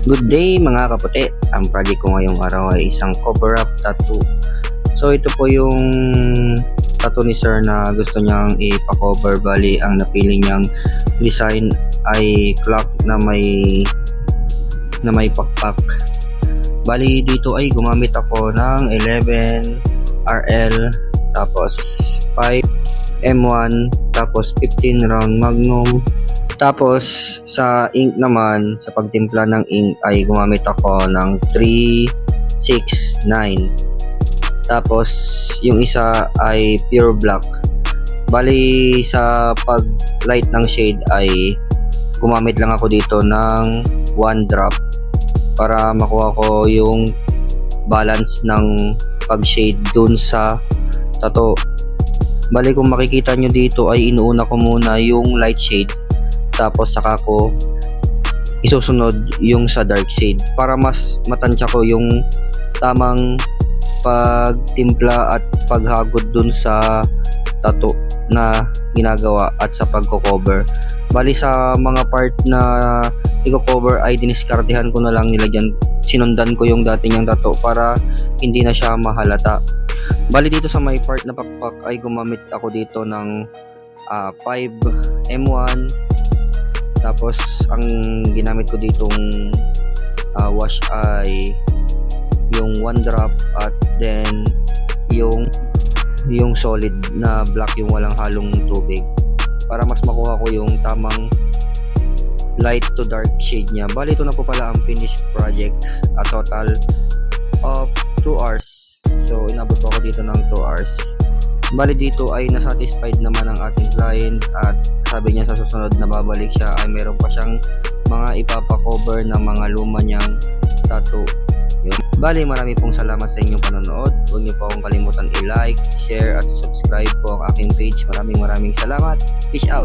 Good day mga kaputi. Ang project ko ngayong araw ay isang cover up tattoo. So ito po yung tattoo ni sir na gusto niyang ipa-cover. Bali ang napili niyang design ay clock na may pakpak. Bali dito ay gumamit ako ng 11 RL, tapos 5 M1, tapos 15 round Magnum. Tapos sa ink naman, sa pagtimpla ng ink ay gumamit ako ng 369. Tapos yung isa ay pure black. Bali sa pag light ng shade ay gumamit lang ako dito ng 1 drop para makuha ko yung balance ng pag shade dun sa tattoo. Bali kung makikita nyo dito ay inuuna ko muna yung light shade, tapos saka ko isusunod yung sa dark shade para mas matansya ko yung tamang pagtimpla at paghagod dun sa tattoo na ginagawa at sa pagko-cover. Bali sa mga part na i-cover ay diniskartehan ko na lang, nilagyan, sinundan ko yung dati niyang tattoo para hindi na siya mahalata. Bali dito sa may part na pakpak ay gumamit ako dito ng 5 M1. Tapos ang ginamit ko ditong wash ay yung 1 drop at then yung solid na black, yung walang halong tubig, para mas makuha ko yung tamang light to dark shade niya. Bali ito na po pala ang finished project, a total of 2 hours. So inabot po ako dito ng 2 hours. Bali dito ay nasatisfied naman ang ating client at sabi niya sa susunod na babalik siya ay meron pa siyang mga ipapakover ng mga luma niyang tattoo. Yun. Bali marami pong salamat sa inyong panonood. Huwag niyo po akong kalimutan i-like, share at subscribe po ang aking page. Maraming salamat. Peace out.